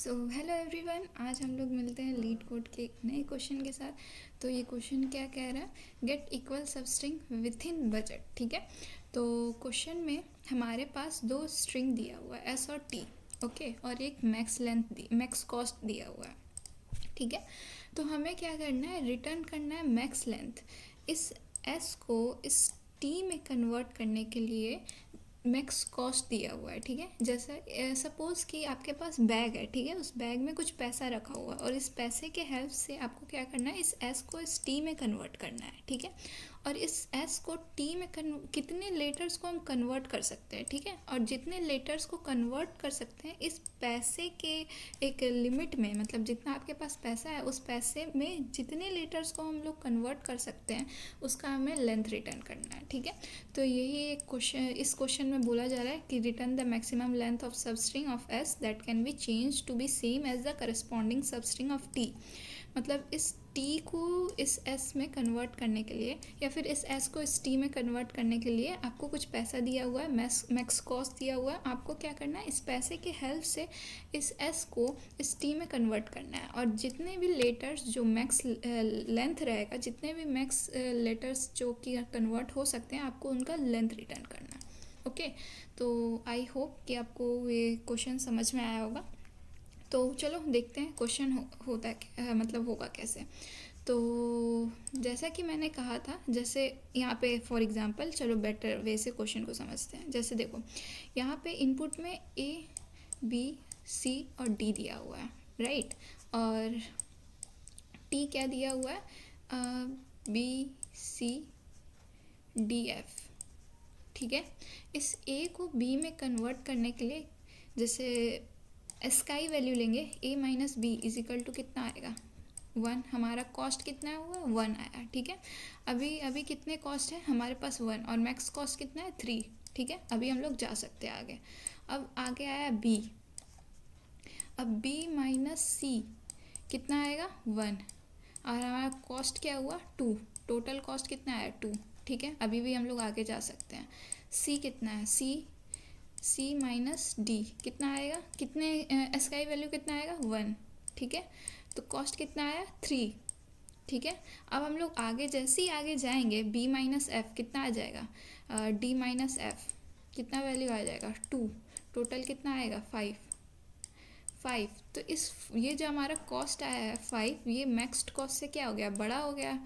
So hello everyone, आज हम लोग मिलते हैं लीड कोड के एक नए क्वेश्चन के साथ। तो ये क्वेश्चन क्या कह रहा है? Get equal substring with in budget. ठीक है, तो क्वेश्चन में हमारे पास दो स्ट्रिंग दिया हुआ है एस और टी। ओके, और एक मैक्स कॉस्ट दिया हुआ है। ठीक है, तो हमें क्या करना है? रिटर्न करना है मैक्स लेंथ। इस एस को इस टी में कन्वर्ट करने के लिए मैक्स कॉस्ट दिया हुआ है। ठीक है, जैसा सपोज़ कि आपके पास बैग है। ठीक है, उस बैग में कुछ पैसा रखा हुआ है और इस पैसे के हेल्प से आपको क्या करना है? इस एस को इस टी में कन्वर्ट करना है। ठीक है, और इस एस को टी में कितने लेटर्स को हम कन्वर्ट कर सकते हैं। ठीक है, और जितने लेटर्स को कन्वर्ट कर सकते हैं इस पैसे के एक लिमिट में, मतलब जितना आपके पास पैसा है उस पैसे में जितने लेटर्स को हम लोग कन्वर्ट कर सकते हैं उसका हमें लेंथ रिटर्न करना है। ठीक है, तो यही एक क्वेश्चन इस क्वेश्चन में बोला जा रहा है कि return the maximum length of substring of S that can be change to be same as the corresponding substring of T. मतलब इस टी को इस एस में कन्वर्ट करने के लिए या फिर इस एस को इस टी में कन्वर्ट करने के लिए आपको कुछ पैसा दिया हुआ है, मैक्स कॉस्ट दिया हुआ है। आपको क्या करना है? इस पैसे के हेल्प से इस एस को इस टी में कन्वर्ट करना है और जितने भी लेटर्स जो मैक्स लेंथ रहेगा, जितने भी मैक्स लेटर्स जो कि कन्वर्ट हो सकते हैं, आपको उनका लेंथ रिटर्न करना है। ओके, तो आई होप कि आपको ये क्वेश्चन समझ में आया होगा। तो चलो देखते हैं क्वेश्चन होता है मतलब होगा कैसे। तो जैसा कि मैंने कहा था, जैसे यहाँ पे फॉर एग्जांपल, चलो बेटर वे से क्वेश्चन को समझते हैं। जैसे देखो, यहाँ पे इनपुट में ए बी सी और डी दिया हुआ है, राइट, और टी क्या दिया हुआ है? B C D F. ठीक है, इस ए को बी में कन्वर्ट करने के लिए जैसे एस का ही वैल्यू लेंगे, A minus B is equal to कितना आएगा? 1। हमारा कॉस्ट कितना हुआ? 1 आया। ठीक है, अभी अभी कितने कॉस्ट है हमारे पास? 1, और मैक्स कॉस्ट कितना है? 3। ठीक है, अभी हम लोग जा सकते हैं आगे। अब आगे आया बी। अब बी माइनस सी कितना आएगा? 1, और हमारा कॉस्ट क्या हुआ? 2। टोटल कॉस्ट कितना आया? 2। ठीक है, अभी भी हम लोग आगे जा सकते हैं। सी कितना है? सी माइनस डी कितना आएगा? कितने एस का वैल्यू कितना आएगा? 1। ठीक है, तो कॉस्ट कितना आया? 3। ठीक है, अब हम लोग आगे जैसे ही आगे जाएंगे बी माइनस एफ कितना आ जाएगा? डी माइनस एफ कितना वैल्यू आ जाएगा? 2। टोटल कितना आएगा? 5। तो इस ये जो हमारा कॉस्ट आया है 5, ये मैक्स्ड कॉस्ट से क्या हो गया? बड़ा हो गया।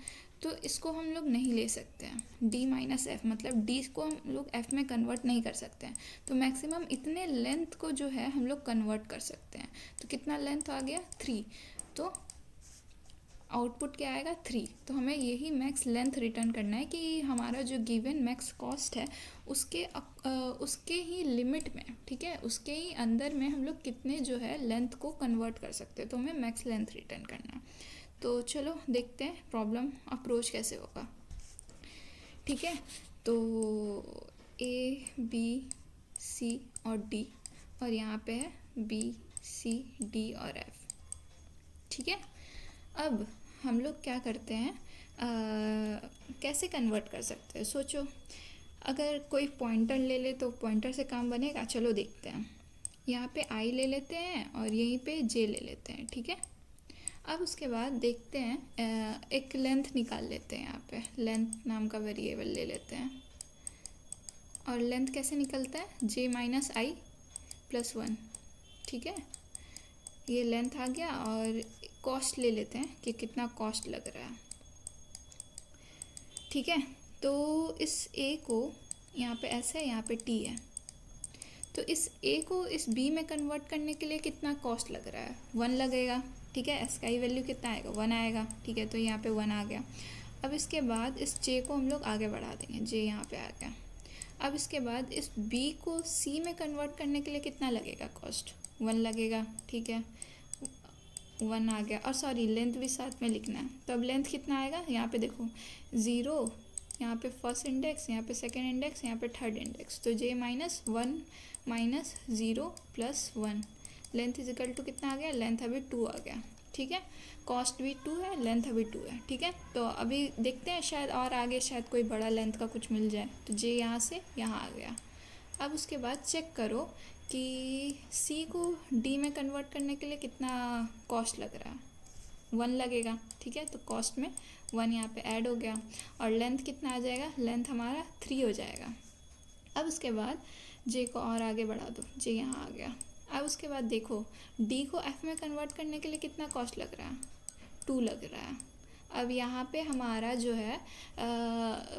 तो इसको हम लोग नहीं ले सकते हैं। डी माइनस एफ मतलब डी को हम लोग एफ में कन्वर्ट नहीं कर सकते हैं। तो मैक्सिमम इतने लेंथ को जो है हम लोग कन्वर्ट कर सकते हैं। तो कितना लेंथ आ गया? 3। तो आउटपुट क्या आएगा? 3। तो हमें यही मैक्स लेंथ रिटर्न करना है कि हमारा जो गिवन मैक्स कॉस्ट है उसके ही लिमिट में, ठीक है, उसके ही अंदर में हम लोग कितने जो है लेंथ को कन्वर्ट कर सकते हैं। तो हमें मैक्स लेंथ रिटर्न करना है। तो चलो देखते हैं प्रॉब्लम अप्रोच कैसे होगा। ठीक है, तो ए बी सी और डी, और यहाँ पे है बी सी डी और एफ। ठीक है, अब हम लोग क्या करते हैं? कैसे कन्वर्ट कर सकते हैं? सोचो, अगर कोई पॉइंटर ले ले तो पॉइंटर से काम बनेगा? चलो देखते हैं। यहाँ पे आई ले लेते हैं और यहीं पे जे ले लेते हैं। ठीक है, अब उसके बाद देखते हैं, एक लेंथ निकाल लेते हैं। यहाँ पे लेंथ नाम का वेरिएबल ले लेते हैं, और लेंथ कैसे निकलता है? जे माइनस आई प्लस 1। ठीक है, ये लेंथ आ गया, और कॉस्ट ले लेते हैं कि कितना कॉस्ट लग रहा है। ठीक है, तो इस ए को यहाँ पे एस है, यहाँ पे टी है, तो इस ए को इस बी में कन्वर्ट करने के लिए कितना कॉस्ट लग रहा है? 1 लगेगा। ठीक है, एस का ही वैल्यू कितना आएगा? 1 आएगा। ठीक है, तो यहाँ पे 1 आ गया। अब इसके बाद इस जे को हम लोग आगे बढ़ा देंगे, जे यहाँ पे आ गया। अब इसके बाद इस बी को सी में कन्वर्ट करने के लिए कितना लगेगा कॉस्ट? 1 लगेगा। ठीक है, 1 आ गया, और सॉरी लेंथ भी साथ में लिखना है। तो अब लेंथ कितना आएगा? यहाँ पे देखो 0, यहाँ पे फर्स्ट इंडेक्स, यहाँ पे सेकेंड इंडेक्स, यहाँ पे थर्ड इंडेक्स। तो J minus 1 minus 0 plus 1, length is equal to कितना आ गया? लेंथ अभी 2 आ गया। ठीक है, कॉस्ट भी 2 है, लेंथ अभी 2 है। ठीक है, तो अभी देखते हैं शायद और आगे शायद कोई बड़ा लेंथ का कुछ मिल जाए। तो जे यहाँ से यहाँ आ गया। अब उसके बाद चेक करो कि सी को डी में कन्वर्ट करने के लिए कितना कॉस्ट लग रहा है, 1 लगेगा, ठीक है। तो कॉस्ट में 1 यहाँ पे ऐड हो गया, और लेंथ कितना आ जाएगा, लेंथ हमारा 3 हो जाएगा। अब उसके बाद जे को और आगे बढ़ा दो, जे यहाँ आ गया। अब उसके बाद देखो डी को एफ में कन्वर्ट करने के लिए कितना कॉस्ट लग रहा है, 2 लग रहा है। अब यहाँ पे हमारा जो है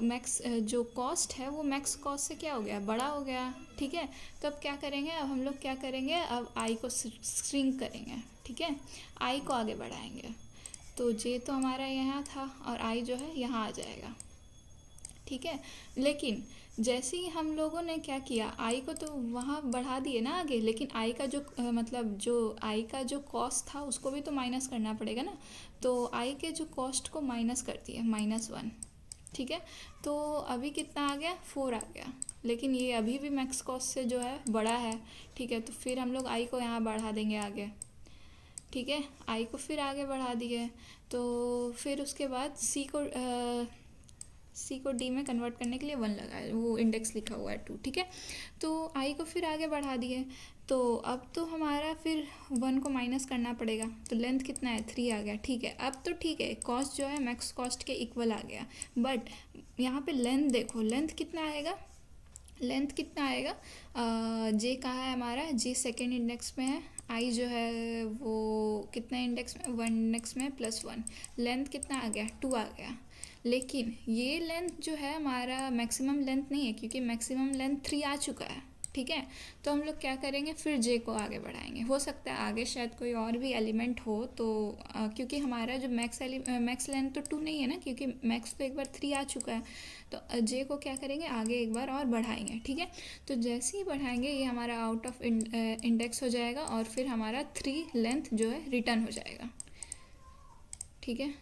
मैक्स जो कॉस्ट है वो मैक्स कॉस्ट से क्या हो गया, बड़ा हो गया, ठीक है। तो अब क्या करेंगे, अब हम लोग क्या करेंगे, अब आई को श्रिंक करेंगे, ठीक है, आई को आगे बढ़ाएंगे। तो जे तो हमारा यहाँ था और आई जो है यहाँ आ जाएगा, ठीक है। लेकिन जैसे ही हम लोगों ने क्या किया, आई को तो वहाँ बढ़ा दिए ना आगे, लेकिन आई का जो मतलब जो आई का जो कॉस्ट था उसको भी तो माइनस करना पड़ेगा ना। तो आई के जो कॉस्ट को माइनस कर दिए, -1, ठीक है। तो अभी कितना आ गया, 4 आ गया, लेकिन ये अभी भी मैक्स कॉस्ट से जो है बड़ा है, ठीक है। तो फिर हम लोग आई को यहाँ बढ़ा देंगे आगे, ठीक है, आई को फिर आगे बढ़ा दिए। तो फिर उसके बाद सी को डी में कन्वर्ट करने के लिए 1 लगा है, वो इंडेक्स लिखा हुआ है 2, ठीक है। तो आई को फिर आगे बढ़ा दिए, तो अब तो हमारा फिर 1 को माइनस करना पड़ेगा। तो लेंथ कितना है, 3 आ गया, ठीक है। अब तो ठीक है, कॉस्ट जो है मैक्स कॉस्ट के इक्वल आ गया, बट यहाँ पे लेंथ देखो, लेंथ कितना आएगा, लेंथ कितना आएगा, जे कहाँ है हमारा, जे सेकेंड इंडेक्स में है, आई जो है वो कितना इंडेक्स में, 1 इंडेक्स में +1, लेंथ कितना आ गया, 2 आ गया। लेकिन ये लेंथ जो है हमारा मैक्सिमम लेंथ नहीं है, क्योंकि मैक्सिमम लेंथ 3 आ चुका है, ठीक है। तो हम लोग क्या करेंगे, फिर जे को आगे बढ़ाएंगे। हो सकता है आगे शायद कोई और भी एलिमेंट हो, तो क्योंकि हमारा जो मैक्स लेंथ तो 2 नहीं है ना, क्योंकि मैक्स तो एक बार 3 आ चुका है। तो जे को क्या करेंगे, आगे एक बार और बढ़ाएंगे, ठीक है। तो जैसे ही बढ़ाएंगे ये हमारा आउट ऑफ इंडेक्स हो जाएगा, और फिर हमारा 3 लेंथ जो है रिटर्न हो जाएगा, ठीक है।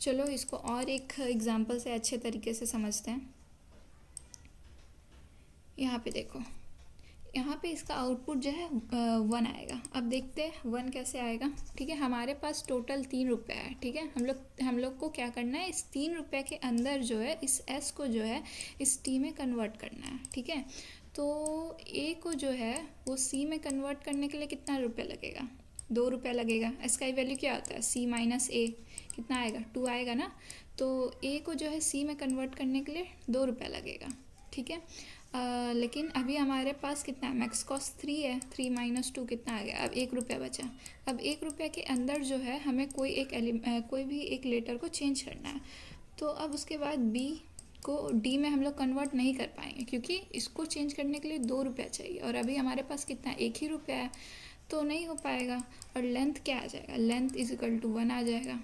चलो इसको और एक एग्जांपल से अच्छे तरीके से समझते हैं। यहाँ पे देखो, यहाँ पे इसका आउटपुट जो है 1 आएगा। अब देखते हैं 1 कैसे आएगा, ठीक है। हमारे पास टोटल 3 रुपये है, ठीक है। हम लोग को क्या करना है, इस 3 रुपये के अंदर जो है इस एस को जो है इस टी में कन्वर्ट करना है, ठीक है। तो ए को जो है वो सी में कन्वर्ट करने के लिए कितना रुपये लगेगा, 2 रुपये लगेगा। एस का वैल्यू क्या होता है, सी माइनस ए, कितना आएगा, 2 आएगा ना। तो ए को जो है सी में कन्वर्ट करने के लिए 2 रुपये लगेगा, ठीक है। लेकिन अभी हमारे पास कितना है, मैक्स कॉस्ट 3 है, 3 - 2 कितना आ गया, अब 1 रुपया बचा। अब 1 रुपये के अंदर जो है हमें कोई भी एक लेटर को चेंज करना है। तो अब उसके बाद बी को डी में हम लोग कन्वर्ट नहीं कर पाएंगे, क्योंकि इसको चेंज करने के लिए 2 रुपया चाहिए, और अभी हमारे पास कितना, 1 ही रुपया है, तो नहीं हो पाएगा। और लेंथ क्या आ जाएगा, लेंथ = 1 आ जाएगा।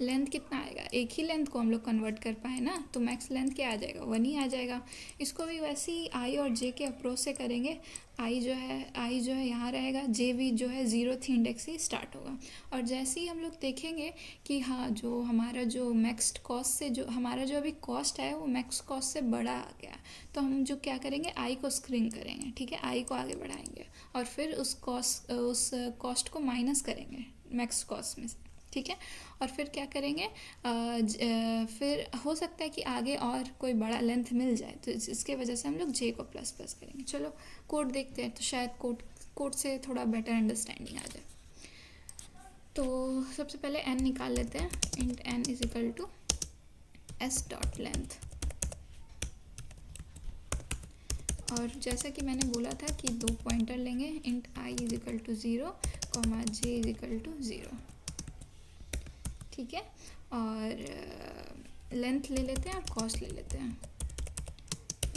लेंथ कितना आएगा, एक ही लेंथ को हम लोग कन्वर्ट कर पाए ना, तो मैक्स लेंथ क्या आ जाएगा, 1 ही आ जाएगा। इसको भी वैसे ही आई और जे के अप्रोच से करेंगे। आई जो है यहाँ रहेगा, जे भी जो है 0th इंडेक्स से स्टार्ट होगा। और जैसे ही हम लोग देखेंगे कि हाँ, जो हमारा जो मैक्स कॉस्ट से जो हमारा जो अभी कॉस्ट है वो मैक्स कॉस्ट से बड़ा आ गया, तो हम जो क्या करेंगे, आई को स्क्रीन करेंगे, ठीक है, आई को आगे बढ़ाएंगे, और फिर उस कॉस्ट को माइनस करेंगे मैक्स कॉस्ट में से, ठीक है। और फिर क्या करेंगे, फिर हो सकता है कि आगे और कोई बड़ा लेंथ मिल जाए, तो इसके वजह से हम लोग जे को प्लस करेंगे। चलो कोड देखते हैं, तो शायद कोड से थोड़ा बेटर अंडरस्टैंडिंग आ जाए। तो सबसे पहले n निकाल लेते हैं, int n = s.length। और जैसा कि मैंने बोला था कि 2 पॉइंटर लेंगे, int i = 0, j = 0, ठीक है। और लेंथ ले लेते हैं और कॉस्ट ले लेते हैं,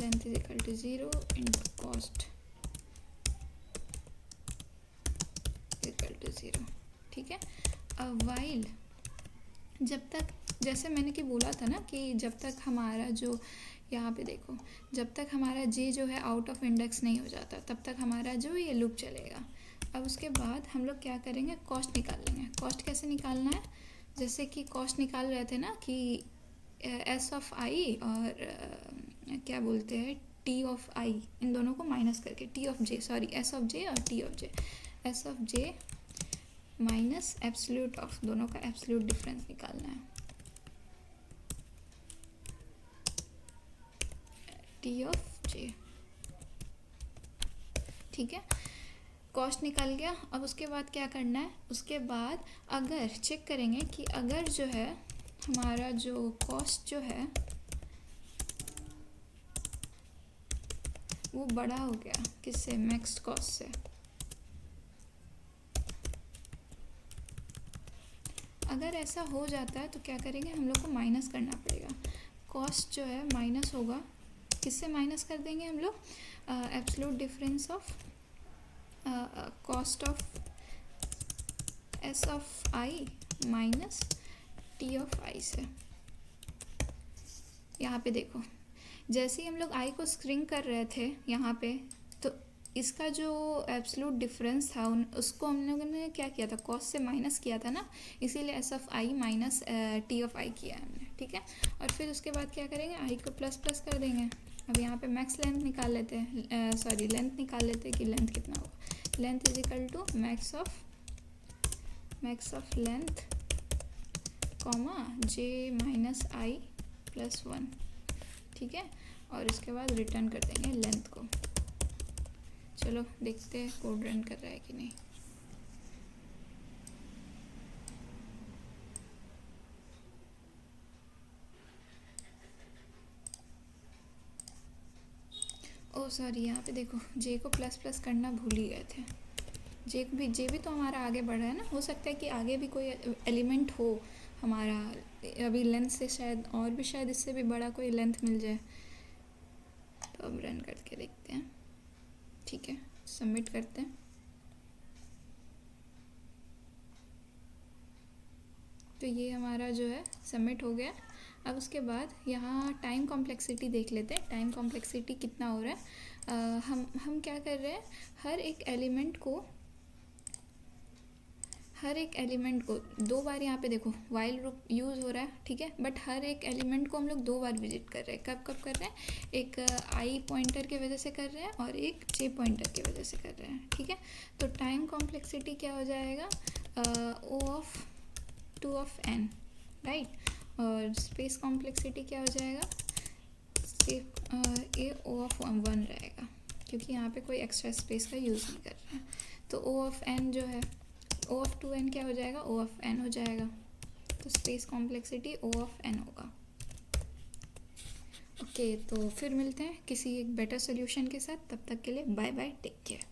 लेंथ = 0 * कॉस्ट = 0, ठीक है। अब वाइल, जब तक, जैसे मैंने कि बोला था ना कि जब तक हमारा जो यहाँ पे देखो, जब तक हमारा जे जो है आउट ऑफ इंडेक्स नहीं हो जाता तब तक हमारा जो ये लूप चलेगा। अब उसके बाद हम लोग क्या करेंगे, कॉस्ट निकाल लेंगे। कॉस्ट कैसे निकालना है, जैसे कि कॉस्ट निकाल रहे थे ना कि एस ऑफ आई और क्या बोलते हैं टी ऑफ आई, इन दोनों को माइनस करके T of J, sorry S of J और T of J, S of J minus absolute of, दोनों का एब्सोल्यूट डिफरेंस निकालना है, टी ऑफ जे। ठीक है, कॉस्ट निकल गया। अब उसके बाद क्या करना है, उसके बाद अगर चेक करेंगे कि अगर जो है हमारा जो कॉस्ट जो है वो बड़ा हो गया किससे, मैक्स कॉस्ट से, अगर ऐसा हो जाता है तो क्या करेंगे, हम लोग को माइनस करना पड़ेगा। कॉस्ट जो है माइनस होगा, किससे माइनस कर देंगे हम लोग, absolute difference of cost of S of I minus T of I से। यहाँ पे देखो, जैसे ही हम लोग आई को स्क्रिंग कर रहे थे यहाँ पे, तो इसका जो एब्सोल्यूट डिफरेंस था उसको हम लोगों ने क्या किया था, कॉस्ट से माइनस किया था ना, इसीलिए S of I minus T of I किया है हमने, ठीक है। और फिर उसके बाद क्या करेंगे, आई को प्लस प्लस कर देंगे। अब यहाँ पे मैक्स लेंथ निकाल लेते हैं, सॉरी लेंथ निकाल लेते हैं कि लेंथ कितना होगा। Length is equal to max of length comma J minus I plus 1, ठीक है। और इसके बाद रिटर्न कर देंगे लेंथ को। चलो देखते हैं कोड रन कर रहा है कि नहीं। ओ सॉरी, यहाँ पे देखो जे को प्लस प्लस करना भूल ही गए थे। जे भी तो हमारा आगे बढ़ रहा है ना, हो सकता है कि आगे भी कोई एलिमेंट हो हमारा, अभी लेंथ से शायद और भी, शायद इससे भी बड़ा कोई लेंथ मिल जाए। तो अब रन करके देखते हैं, ठीक है, सबमिट करते हैं। तो ये हमारा जो है सबमिट हो गया। अब उसके बाद यहाँ टाइम कॉम्प्लेक्सिटी देख लेते हैं, टाइम कॉम्प्लेक्सिटी कितना हो रहा है। हम क्या कर रहे हैं, हर एक एलिमेंट को 2 बार, यहाँ पे देखो वाइल लूप यूज़ हो रहा है, ठीक है, बट हर एक एलिमेंट को हम लोग 2 बार विजिट कर रहे हैं। कब कब कर रहे हैं, एक आई पॉइंटर के वजह से कर रहे हैं और एक जे पॉइंटर की वजह से कर रहे हैं, ठीक है। तो टाइम कॉम्प्लेक्सिटी क्या हो जाएगा, ओ ऑफ 2 ऑफ एन, राइट। और स्पेस कॉम्प्लेक्सिटी क्या हो जाएगा, ए ओ ऑफ 1 रहेगा, क्योंकि यहाँ पे कोई एक्स्ट्रा स्पेस का यूज़ नहीं कर रहे हैं। तो ओ ऑफ एन जो है, ओ ऑफ 2n क्या हो जाएगा, ओ ऑफ n हो जाएगा। तो space complexity O of n होगा। ओके, तो फिर मिलते हैं किसी एक बेटर सोल्यूशन के साथ, तब तक के लिए बाय बाय, टेक केयर।